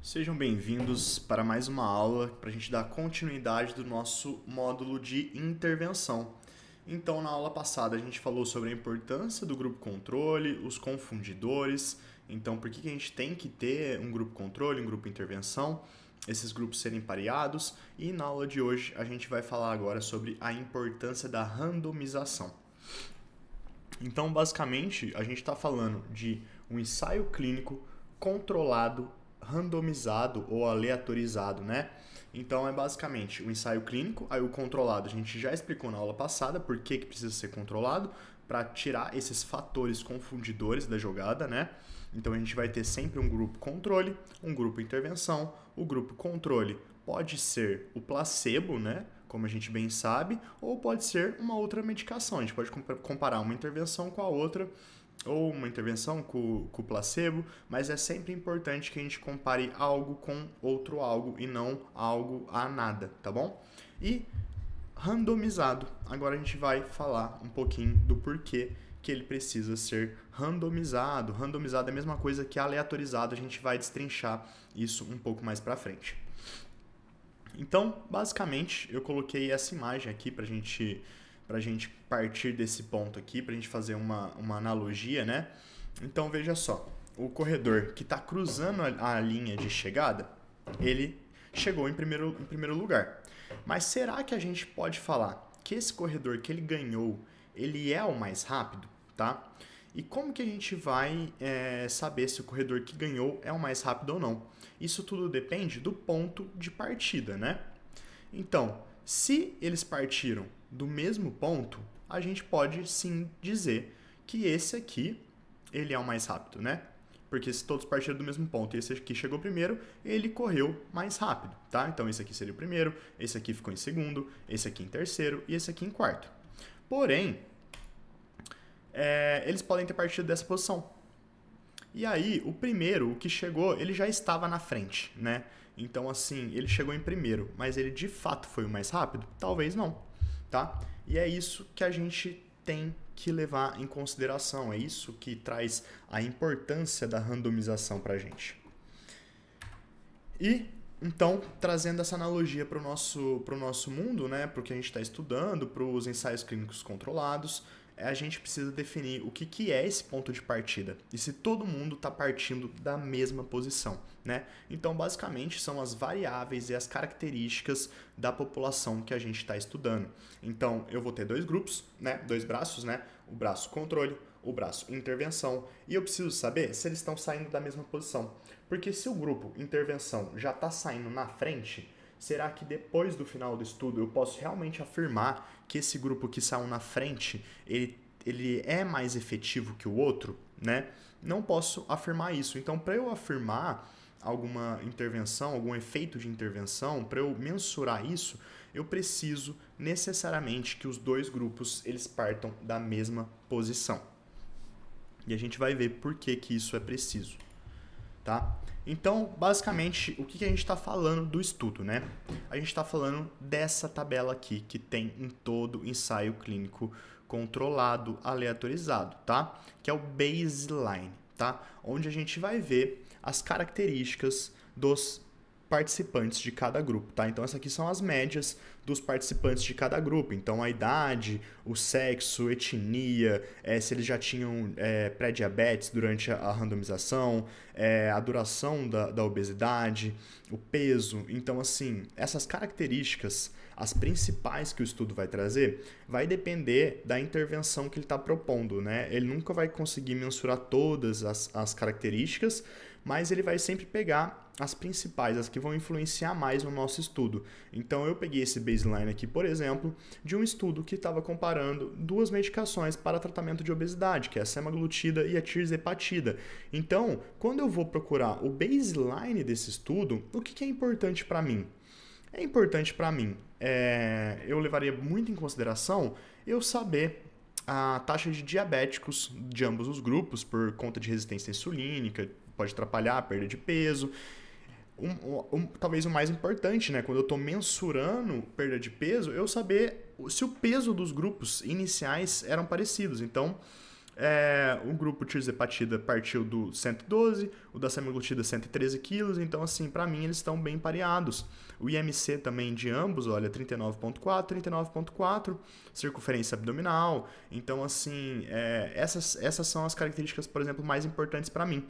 Sejam bem-vindos para mais uma aula para a gente dar continuidade do nosso módulo de intervenção. Então, na aula passada, a gente falou sobre a importância do grupo controle, os confundidores. Então, por que a gente tem que ter um grupo controle, um grupo intervenção, esses grupos serem pareados. E na aula de hoje, a gente vai falar agora sobre a importância da randomização. Então, basicamente, a gente está falando de um ensaio clínico controlado, randomizado ou aleatorizado, né? Então, é basicamente o ensaio clínico, aí o controlado a gente já explicou na aula passada por que precisa ser controlado, para tirar esses fatores confundidores da jogada, né? Então, a gente vai ter sempre um grupo controle, um grupo intervenção. O grupo controle pode ser o placebo, né? Como a gente bem sabe, ou pode ser uma outra medicação. A gente pode comparar uma intervenção com a outra, ou uma intervenção com o placebo, mas é sempre importante que a gente compare algo com outro algo e não algo a nada, tá bom? E randomizado. Agora a gente vai falar um pouquinho do porquê que ele precisa ser randomizado. Randomizado é a mesma coisa que aleatorizado, a gente vai destrinchar isso um pouco mais pra frente. Então, basicamente, eu coloquei essa imagem aqui pra gente partir desse ponto aqui, pra gente fazer uma analogia, né? Então, veja só, o corredor que está cruzando a linha de chegada, ele chegou em primeiro lugar. Mas será que a gente pode falar que esse corredor que ele ganhou, ele é o mais rápido, tá? E como que a gente vai saber se o corredor que ganhou é o mais rápido ou não? Isso tudo depende do ponto de partida, né? Então, se eles partiram do mesmo ponto, a gente pode sim dizer que esse aqui, ele é o mais rápido, né? Porque se todos partiram do mesmo ponto e esse aqui chegou primeiro, ele correu mais rápido, tá? Então esse aqui seria o primeiro, esse aqui ficou em segundo, esse aqui em terceiro e esse aqui em quarto. Porém, eles podem ter partido dessa posição. E aí, o primeiro, o que chegou, ele já estava na frente, né? Então, assim, ele chegou em primeiro, mas ele de fato foi o mais rápido? Talvez não, tá? E é isso que a gente tem que levar em consideração, é isso que traz a importância da randomização pra gente. E, então, trazendo essa analogia para o nosso mundo, né, para o que a gente está estudando, para os ensaios clínicos controlados, a gente precisa definir o que é esse ponto de partida e se todo mundo está partindo da mesma posição, né? Então, basicamente, são as variáveis e as características da população que a gente está estudando. Então, eu vou ter dois grupos, né? Dois braços, né? O braço controle, o braço intervenção, e eu preciso saber se eles estão saindo da mesma posição. Porque se o grupo intervenção já está saindo na frente, será que depois do final do estudo eu posso realmente afirmar que esse grupo que saiu na frente, ele é mais efetivo que o outro, né? Não posso afirmar isso. Então, para eu afirmar alguma intervenção, algum efeito de intervenção, para eu mensurar isso, eu preciso necessariamente que os dois grupos eles partam da mesma posição. E a gente vai ver por que isso é preciso, tá? Então, basicamente, o que a gente está falando do estudo, né? A gente está falando dessa tabela aqui que tem em todo ensaio clínico controlado, aleatorizado, tá? Que é o baseline, tá? Onde a gente vai ver as características dos participantes de cada grupo, tá? Então, essas aqui são as médias dos participantes de cada grupo. Então, a idade, o sexo, etnia, se eles já tinham pré-diabetes durante a randomização, a duração da obesidade, o peso. Então, assim, essas características, as principais que o estudo vai trazer, vai depender da intervenção que ele está propondo, né? Ele nunca vai conseguir mensurar todas as características, mas ele vai sempre pegar as principais, as que vão influenciar mais no nosso estudo. Então, eu peguei esse baseline aqui, por exemplo, de um estudo que estava comparando duas medicações para tratamento de obesidade, que é a semaglutida e a tirzepatida. Então, quando eu vou procurar o baseline desse estudo, o que é importante para mim? É importante para mim, eu levaria muito em consideração eu saber a taxa de diabéticos de ambos os grupos por conta de resistência insulínica, pode atrapalhar a perda de peso. Talvez o mais importante, né, quando eu estou mensurando perda de peso, eu saber se o peso dos grupos iniciais eram parecidos. Então, O grupo tirzepatida partiu do 112, o da semaglutida 113 quilos, então assim, para mim eles estão bem pareados. O IMC também de ambos, olha, 39,4, 39,4, circunferência abdominal, então assim, essas são as características, por exemplo, mais importantes para mim.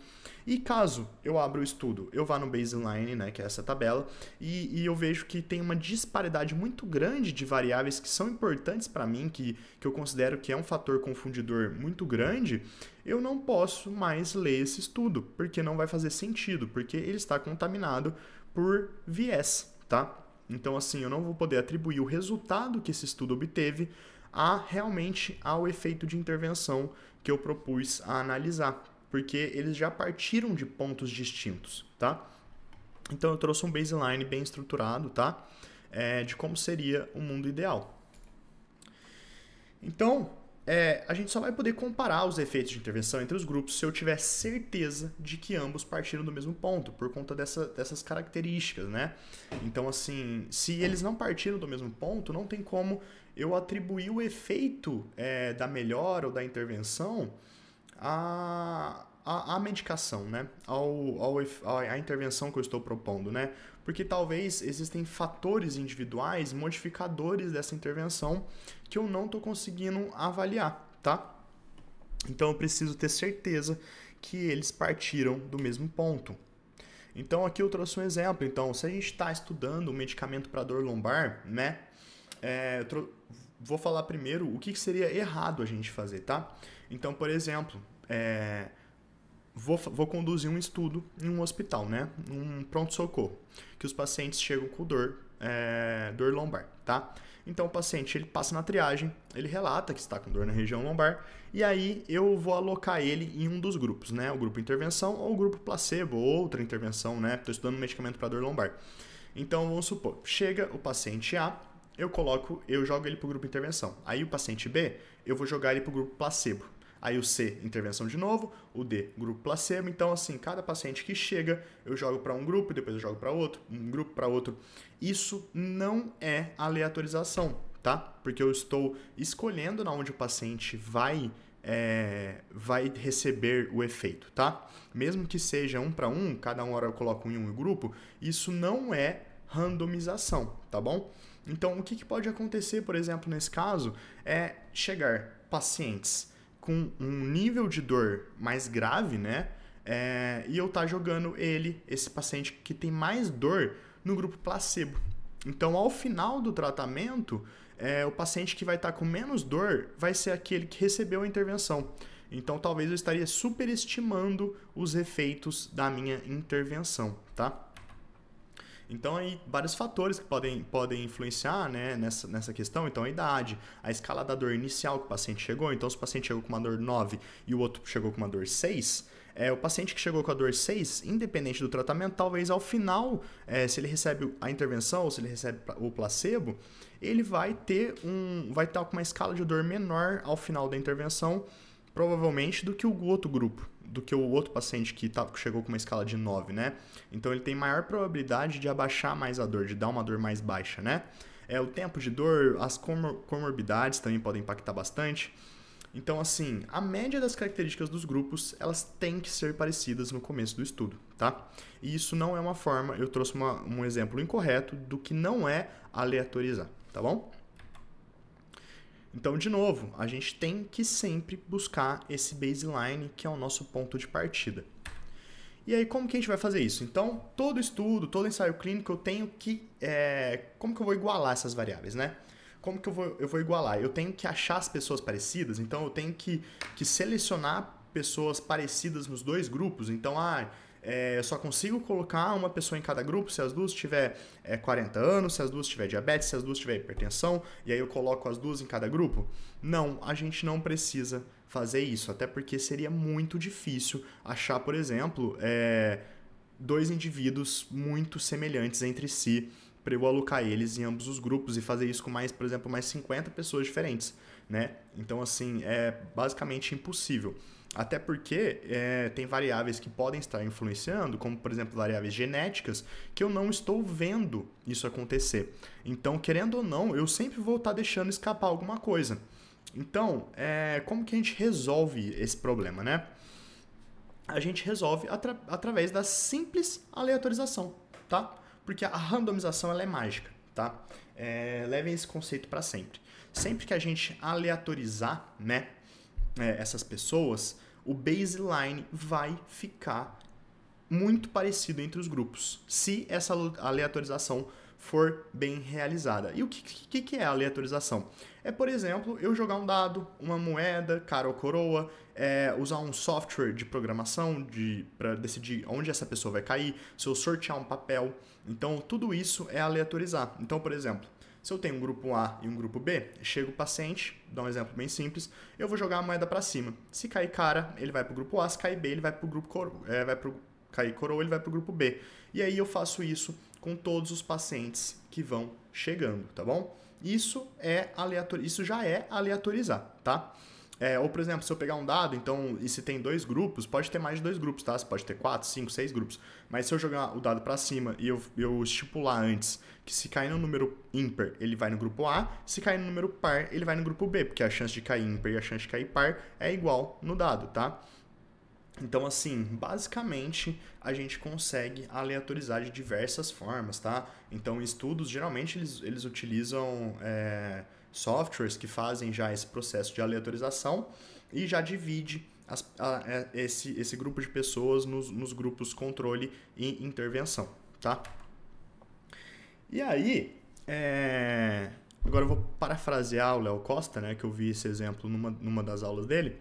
E caso eu abra o estudo, eu vá no baseline, né, que é essa tabela, e eu vejo que tem uma disparidade muito grande de variáveis que são importantes para mim, que eu considero que é um fator confundidor muito grande, eu não posso mais ler esse estudo, porque não vai fazer sentido, porque ele está contaminado por viés, tá? Então, assim, eu não vou poder atribuir o resultado que esse estudo obteve realmente ao efeito de intervenção que eu propus a analisar, porque eles já partiram de pontos distintos, tá? Então eu trouxe um baseline bem estruturado, tá? De como seria o mundo ideal. Então, a gente só vai poder comparar os efeitos de intervenção entre os grupos se eu tiver certeza de que ambos partiram do mesmo ponto, por conta dessas características, né? Então, assim, se eles não partiram do mesmo ponto, não tem como eu atribuir o efeito da melhora ou da intervenção a medicação, né? A intervenção que eu estou propondo, né? Porque talvez existem fatores individuais, modificadores dessa intervenção que eu não estou conseguindo avaliar, tá? Então eu preciso ter certeza que eles partiram do mesmo ponto. Então aqui eu trouxe um exemplo. Então, se a gente está estudando um medicamento para dor lombar, né? Vou falar primeiro o que seria errado a gente fazer, tá? Então, por exemplo, vou conduzir um estudo em um hospital, né? Um pronto-socorro, que os pacientes chegam com dor lombar, tá? Então o paciente ele passa na triagem, ele relata que está com dor na região lombar, e aí eu vou alocar ele em um dos grupos, né? O grupo intervenção ou o grupo placebo, ou outra intervenção, né? Estou estudando um medicamento para dor lombar. Então vamos supor, chega o paciente A, eu jogo ele para o grupo intervenção. Aí o paciente B, eu vou jogar ele para o grupo placebo. Aí o C, intervenção de novo, o D, grupo placebo. Então, assim, cada paciente que chega, eu jogo para um grupo, depois eu jogo para outro, um grupo para outro. Isso não é aleatorização, tá? Porque eu estou escolhendo na onde o paciente vai receber o efeito, tá? Mesmo que seja um para um, cada hora eu coloco em um grupo, isso não é randomização, tá bom? Então, o que pode acontecer, por exemplo, nesse caso, é chegar pacientes com um nível de dor mais grave, né? E eu estar jogando esse paciente que tem mais dor, no grupo placebo. Então, ao final do tratamento, o paciente que vai estar com menos dor vai ser aquele que recebeu a intervenção. Então, talvez eu estaria superestimando os efeitos da minha intervenção, tá? Então, aí, vários fatores que podem influenciar, né, nessa questão. Então, a idade, a escala da dor inicial que o paciente chegou. Então, se o paciente chegou com uma dor 9 e o outro chegou com uma dor 6, o paciente que chegou com a dor 6, independente do tratamento, talvez ao final, se ele recebe a intervenção ou se ele recebe o placebo, ele vai estar com uma escala de dor menor ao final da intervenção, provavelmente do que o outro grupo, do que o outro paciente que chegou com uma escala de 9, né? Então ele tem maior probabilidade de abaixar mais a dor, de dar uma dor mais baixa, né? O tempo de dor, as comorbidades também podem impactar bastante. Então, assim, a média das características dos grupos, elas têm que ser parecidas no começo do estudo, tá? E isso não é uma forma, eu trouxe um exemplo incorreto do que não é aleatorizar, tá bom? Então, de novo, a gente tem que sempre buscar esse baseline, que é o nosso ponto de partida. E aí, como que a gente vai fazer isso? Então, todo estudo, todo ensaio clínico, eu tenho que... como que eu vou igualar essas variáveis, né? Como que eu vou igualar? Eu tenho que achar as pessoas parecidas, então eu tenho que selecionar pessoas parecidas nos dois grupos. Então, eu só consigo colocar uma pessoa em cada grupo se as duas tiver 40 anos, se as duas tiver diabetes, se as duas tiver hipertensão, e aí eu coloco as duas em cada grupo? Não, a gente não precisa fazer isso, até porque seria muito difícil achar, por exemplo, dois indivíduos muito semelhantes entre si para eu alocar eles em ambos os grupos e fazer isso com por exemplo, mais 50 pessoas diferentes, né? Então, assim, é basicamente impossível. Até porque tem variáveis que podem estar influenciando, como, por exemplo, variáveis genéticas, que eu não estou vendo isso acontecer. Então, querendo ou não, eu sempre vou estar deixando escapar alguma coisa. Então, como que a gente resolve esse problema, né? A gente resolve através da simples aleatorização, tá? Porque a randomização ela é mágica, tá? Levem esse conceito para sempre. Sempre que a gente aleatorizar, né, essas pessoas, o baseline vai ficar muito parecido entre os grupos, se essa aleatorização for bem realizada. E o que é a aleatorização? Por exemplo, eu jogar um dado, uma moeda, cara ou coroa, usar um software de programação para decidir onde essa pessoa vai cair, se eu sortear um papel. Então, tudo isso é aleatorizar. Então, por exemplo, se eu tenho um grupo A e um grupo B, chega o paciente, dá um exemplo bem simples, eu vou jogar a moeda para cima. Se cair cara, ele vai para o grupo A, se cair B, ele vai para o grupo cair coroa, ele vai para o grupo B. E aí eu faço isso com todos os pacientes que vão chegando, tá bom? Isso já é aleatorizar, tá? Ou, por exemplo, se eu pegar um dado, então, e se tem 2 grupos, pode ter mais de 2 grupos, tá? Você pode ter 4, 5, 6 grupos. Mas se eu jogar o dado para cima e eu estipular antes que se cair no número ímpar, ele vai no grupo A, se cair no número par, ele vai no grupo B, porque a chance de cair ímpar e a chance de cair par é igual no dado, tá? Então, assim, basicamente, a gente consegue aleatorizar de diversas formas, tá? Então, estudos, geralmente, eles utilizam softwares que fazem já esse processo de aleatorização e já divide esse grupo de pessoas nos grupos controle e intervenção, tá? E aí, agora eu vou parafrasear o Léo Costa, né, que eu vi esse exemplo numa das aulas dele,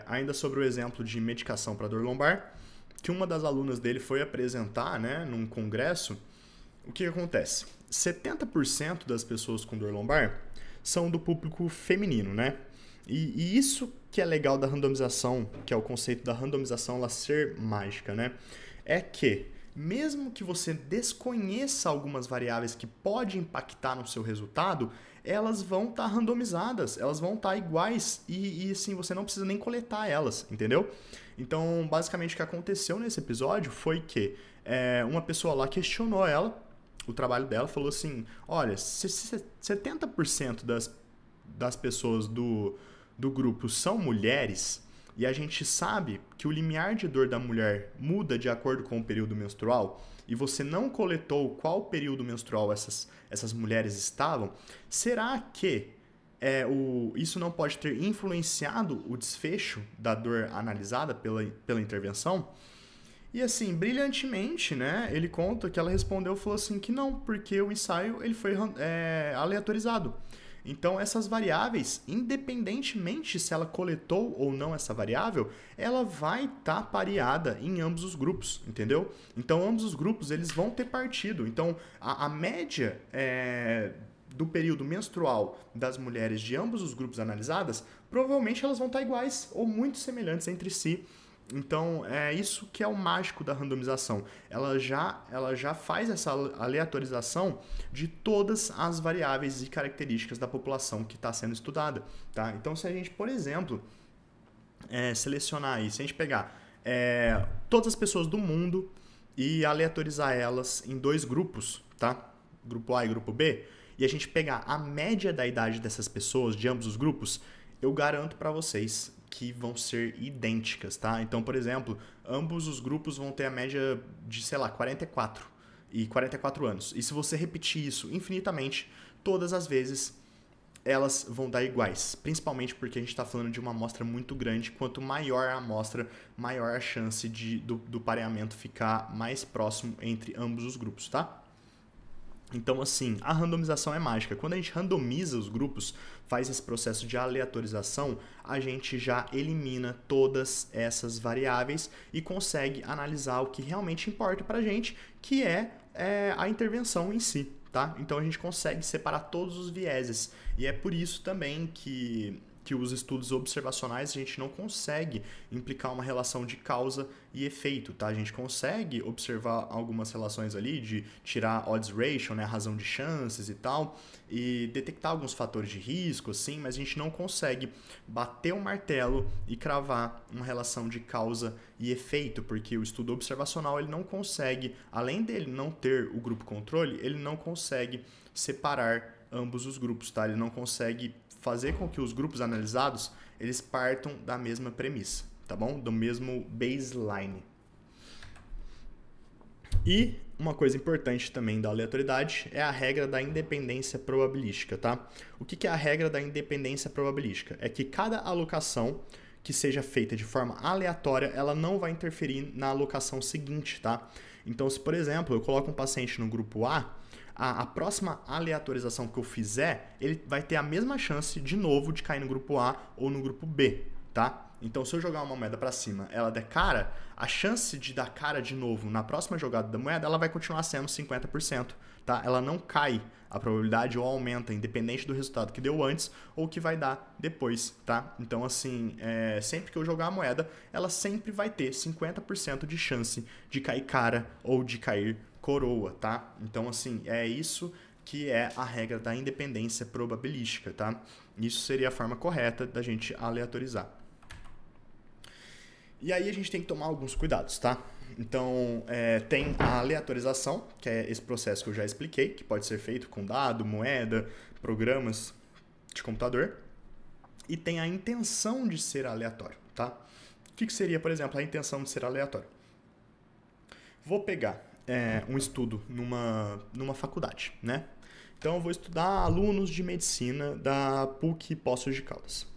ainda sobre o exemplo de medicação para dor lombar, que uma das alunas dele foi apresentar, né, num congresso. O que acontece? 70% das pessoas com dor lombar são do público feminino, né? E isso que é legal da randomização, que é o conceito da randomização ela ser mágica, né? É que mesmo que você desconheça algumas variáveis que podem impactar no seu resultado, elas vão estar randomizadas, elas vão estar iguais e assim, você não precisa nem coletar elas, entendeu? Então, basicamente, o que aconteceu nesse episódio foi que uma pessoa lá questionou ela, o trabalho dela, falou assim, olha, 70% das pessoas do grupo são mulheres e a gente sabe que o limiar de dor da mulher muda de acordo com o período menstrual e você não coletou qual período menstrual essas mulheres estavam, será que isso não pode ter influenciado o desfecho da dor analisada pela intervenção? E assim, brilhantemente, né, ele conta que ela respondeu e falou assim que não, porque o ensaio ele foi aleatorizado. Então, essas variáveis, independentemente se ela coletou ou não essa variável, ela vai estar pareada em ambos os grupos, entendeu? Então, ambos os grupos eles vão ter partido. Então, a média do período menstrual das mulheres de ambos os grupos analisadas, provavelmente elas vão estar iguais ou muito semelhantes entre si. Então, é isso que é o mágico da randomização. Ela já faz essa aleatorização de todas as variáveis e características da população que está sendo estudada. Tá? Então, se a gente, por exemplo, selecionar aí, se a gente pegar todas as pessoas do mundo e aleatorizar elas em 2 grupos, tá? Grupo A e grupo B, e a gente pegar a média da idade dessas pessoas, de ambos os grupos, eu garanto para vocês que vão ser idênticas, tá? Então, por exemplo, ambos os grupos vão ter a média de, 44 e 44 anos. E se você repetir isso infinitamente, todas as vezes elas vão dar iguais. Principalmente porque a gente está falando de uma amostra muito grande. Quanto maior a amostra, maior a chance do pareamento ficar mais próximo entre ambos os grupos, tá? Então, assim, a randomização é mágica. Quando a gente randomiza os grupos, faz esse processo de aleatorização, a gente já elimina todas essas variáveis e consegue analisar o que realmente importa pra gente, que é a intervenção em si, tá? Então, a gente consegue separar todos os vieses. E é por isso também que os estudos observacionais a gente não consegue implicar uma relação de causa e efeito, tá? A gente consegue observar algumas relações ali de tirar odds ratio, né, a razão de chances e tal, e detectar alguns fatores de risco, assim, mas a gente não consegue bater o martelo e cravar uma relação de causa e efeito, porque o estudo observacional ele não consegue, além dele não ter o grupo controle, ele não consegue separar ambos os grupos, tá? Ele não consegue fazer com que os grupos analisados eles partam da mesma premissa, tá bom? Do mesmo baseline. E uma coisa importante também da aleatoriedade é a regra da independência probabilística, tá? O que é a regra da independência probabilística? É que cada alocação que seja feita de forma aleatória, ela não vai interferir na alocação seguinte, tá? Então, se, por exemplo, eu coloco um paciente no grupo a próxima aleatorização que eu fizer, ele vai ter a mesma chance, de novo, de cair no grupo A ou no grupo B, tá? Então, se eu jogar uma moeda para cima, ela der cara, a chance de dar cara de novo na próxima jogada da moeda, ela vai continuar sendo 50%, tá? Ela não cai, a probabilidade ou aumenta, independente do resultado que deu antes ou que vai dar depois, tá? Então, assim, sempre que eu jogar a moeda, ela sempre vai ter 50% de chance de cair cara ou de cair coroa, tá? Então, assim, é isso que é a regra da independência probabilística, tá? Isso seria a forma correta da gente aleatorizar. E aí a gente tem que tomar alguns cuidados, tá? Então, tem a aleatorização, que é esse processo que eu já expliquei, que pode ser feito com dado, moeda, programas de computador. E tem a intenção de ser aleatório, tá? O que seria, por exemplo, a intenção de ser aleatório? Vou pegar um estudo numa faculdade, né? Então, eu vou estudar alunos de medicina da PUC Poços de Caldas.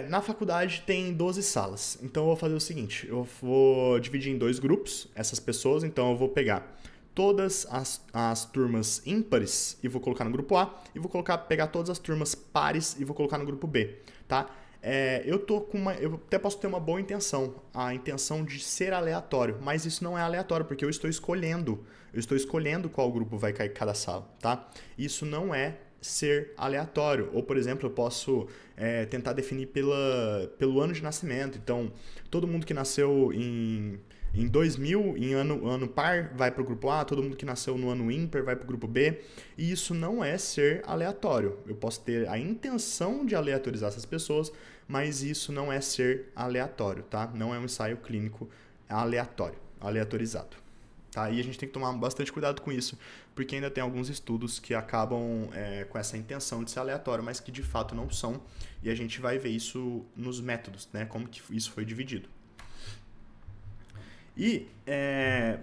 Na faculdade tem 12 salas, então eu vou fazer o seguinte, eu vou dividir em 2 grupos essas pessoas, então eu vou pegar todas as turmas ímpares e vou colocar no grupo A, e vou pegar todas as turmas pares e vou colocar no grupo B, tá? Eu até posso ter uma boa intenção, a intenção de ser aleatório, mas isso não é aleatório, porque eu estou escolhendo qual grupo vai cair em cada sala, tá? Isso não é ser aleatório. Ou, por exemplo, eu posso tentar definir pelo ano de nascimento. Então, todo mundo que nasceu em 2000, em ano par, vai para o grupo A, todo mundo que nasceu no ano ímpar vai para o grupo B. E isso não é ser aleatório. Eu posso ter a intenção de aleatorizar essas pessoas, mas isso não é ser aleatório, tá? Não é um ensaio clínico aleatorizado. Tá? E a gente tem que tomar bastante cuidado com isso, porque ainda tem alguns estudos que acabam com essa intenção de ser aleatório, mas que de fato não são, e a gente vai ver isso nos métodos, né? Como que isso foi dividido. E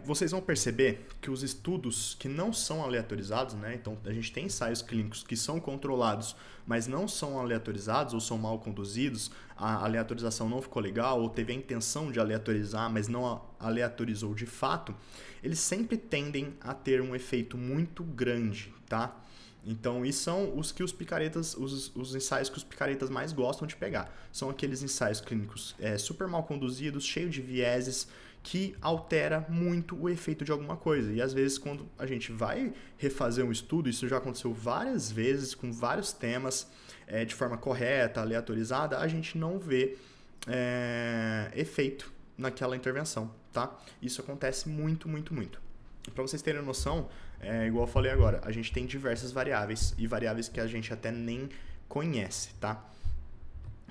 vocês vão perceber que os estudos que não são aleatorizados, né? Então a gente tem ensaios clínicos que são controlados, mas não são aleatorizados ou são mal conduzidos, a aleatorização não ficou legal, ou teve a intenção de aleatorizar, mas não aleatorizou de fato, eles sempre tendem a ter um efeito muito grande, tá? Então, isso são os que os picaretas, os ensaios que os picaretas mais gostam de pegar. São aqueles ensaios clínicos super mal conduzidos, cheios de vieses, que altera muito o efeito de alguma coisa. E às vezes, quando a gente vai refazer um estudo, isso já aconteceu várias vezes, com vários temas, de forma correta, aleatorizada, a gente não vê efeito naquela intervenção, tá? Isso acontece muito, muito, muito. Para vocês terem noção, igual eu falei agora, a gente tem diversas variáveis e variáveis que a gente até nem conhece, tá?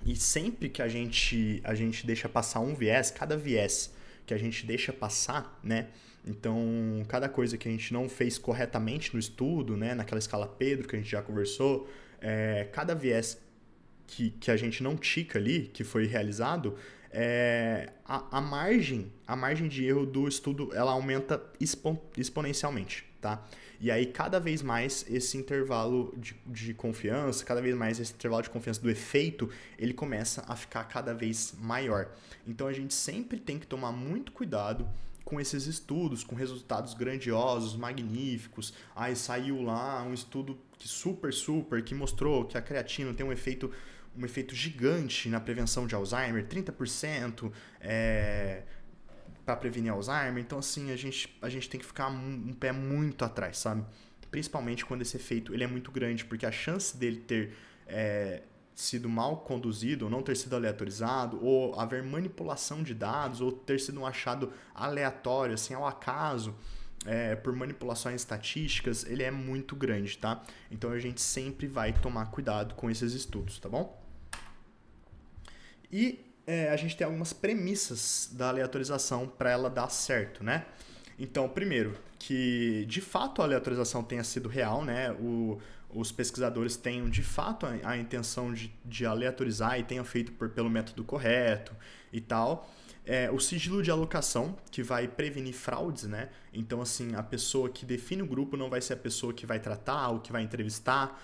E sempre que a gente deixa passar um viés, cada viés que a gente deixa passar, né? Então, cada coisa que a gente não fez corretamente no estudo, né? Naquela escala Pedro que a gente já conversou, cada viés que a gente não tica ali, que foi realizado, a margem de erro do estudo ela aumenta exponencialmente, tá? E aí, cada vez mais esse intervalo de confiança, cada vez mais esse intervalo de confiança do efeito, ele começa a ficar cada vez maior. Então, a gente sempre tem que tomar muito cuidado com esses estudos, com resultados grandiosos, magníficos. Aí saiu lá um estudo que mostrou que a creatina tem um efeito gigante na prevenção de Alzheimer, 30% para prevenir Alzheimer. Então, assim, a gente tem que ficar um pé muito atrás, sabe? Principalmente quando esse efeito ele é muito grande, porque a chance dele ter sido mal conduzido, ou não ter sido aleatorizado, ou haver manipulação de dados, ou ter sido um achado aleatório, assim, ao acaso, por manipulações estatísticas, ele é muito grande, tá? Então, a gente sempre vai tomar cuidado com esses estudos, tá bom? E a gente tem algumas premissas da aleatorização para ela dar certo, né? Então, primeiro, que de fato a aleatorização tenha sido real, né? os pesquisadores tenham de fato a intenção de aleatorizar e tenham feito pelo método correto e tal. O sigilo de alocação, que vai prevenir fraudes, né? Então, assim, a pessoa que define o grupo não vai ser a pessoa que vai tratar ou que vai entrevistar.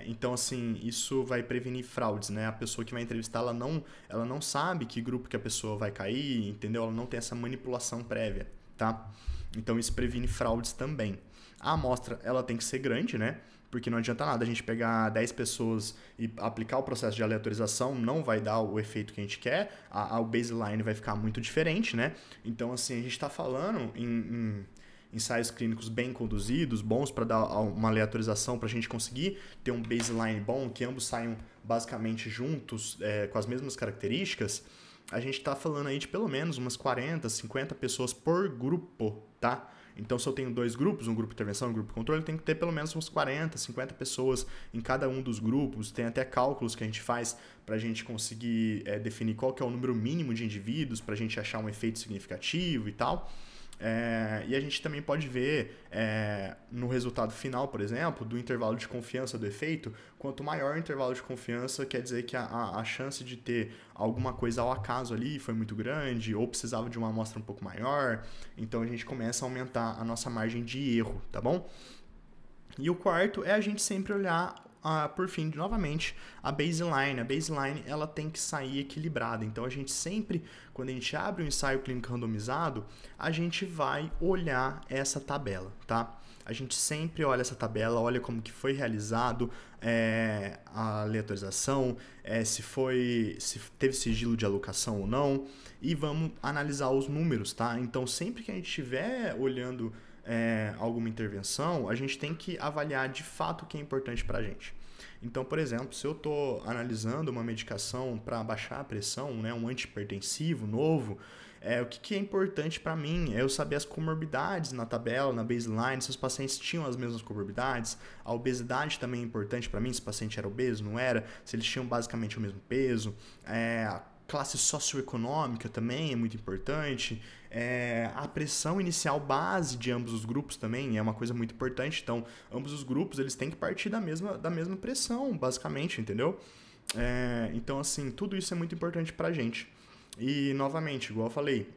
Então, assim, isso vai prevenir fraudes, né? A pessoa que vai entrevistar, ela não sabe que grupo que a pessoa vai cair, entendeu? Ela não tem essa manipulação prévia, tá? Então, isso previne fraudes também. A amostra, ela tem que ser grande, né? Porque não adianta nada a gente pegar 10 pessoas e aplicar o processo de aleatorização, não vai dar o efeito que a gente quer, o baseline vai ficar muito diferente, né? Então, assim, a gente está falando em ensaios clínicos bem conduzidos, bons para dar uma aleatorização, para a gente conseguir ter um baseline bom, que ambos saiam basicamente juntos, com as mesmas características. A gente está falando aí de pelo menos umas 40, 50 pessoas por grupo, tá? Então, se eu tenho 2 grupos, um grupo de intervenção e um grupo de controle, tem que ter pelo menos uns 40, 50 pessoas em cada um dos grupos. Tem até cálculos que a gente faz para a gente conseguir definir qual que é o número mínimo de indivíduos, para a gente achar um efeito significativo e tal. E a gente também pode ver no resultado final, por exemplo, do intervalo de confiança do efeito. Quanto maior o intervalo de confiança, quer dizer que a chance de ter alguma coisa ao acaso ali foi muito grande ou precisava de uma amostra um pouco maior. Então a gente começa a aumentar a nossa margem de erro, tá bom? E o quarto é a gente sempre olhar, por fim, novamente, a baseline. A baseline, ela tem que sair equilibrada. Então, a gente sempre, quando a gente abre um ensaio clínico randomizado, a gente vai olhar essa tabela, tá? A gente sempre olha essa tabela, olha como que foi realizado a aleatorização, se teve sigilo de alocação ou não, e vamos analisar os números, tá? Então, sempre que a gente estiver olhando alguma intervenção, a gente tem que avaliar de fato o que é importante para a gente. Então, por exemplo, se eu estou analisando uma medicação para baixar a pressão, né, um antihipertensivo novo, o que é importante para mim é eu saber as comorbidades na tabela, na baseline, se os pacientes tinham as mesmas comorbidades. A obesidade também é importante para mim, se o paciente era obeso, não era, se eles tinham basicamente o mesmo peso. A classe socioeconômica também é muito importante. A pressão inicial base de ambos os grupos também é uma coisa muito importante. Então, ambos os grupos eles têm que partir da mesma pressão, basicamente, entendeu? Então, assim, tudo isso é muito importante pra gente. E, novamente, igual eu falei,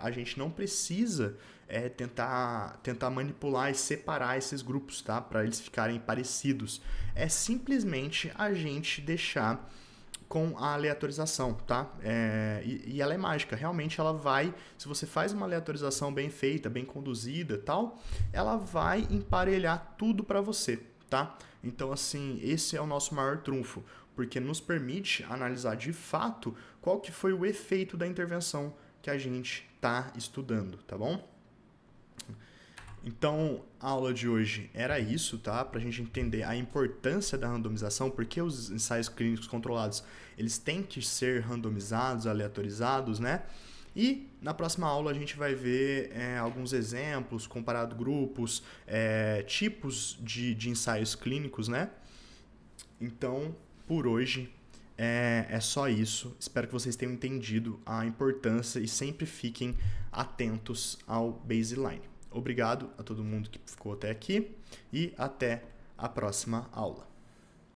a gente não precisa tentar manipular e separar esses grupos, tá? Para eles ficarem parecidos. É simplesmente a gente deixar com a aleatorização, tá? E ela é mágica, realmente ela vai, se você faz uma aleatorização bem feita, bem conduzida, tal, ela vai emparelhar tudo para você, tá? Então, assim, esse é o nosso maior trunfo, porque nos permite analisar de fato qual que foi o efeito da intervenção que a gente está estudando, tá bom? Então, a aula de hoje era isso, tá? Para a gente entender a importância da randomização, porque os ensaios clínicos controlados, eles têm que ser randomizados, aleatorizados, né? E na próxima aula a gente vai ver alguns exemplos, comparado grupos, tipos de ensaios clínicos, né? Então, por hoje, é só isso. Espero que vocês tenham entendido a importância e sempre fiquem atentos ao baseline. Obrigado a todo mundo que ficou até aqui e até a próxima aula.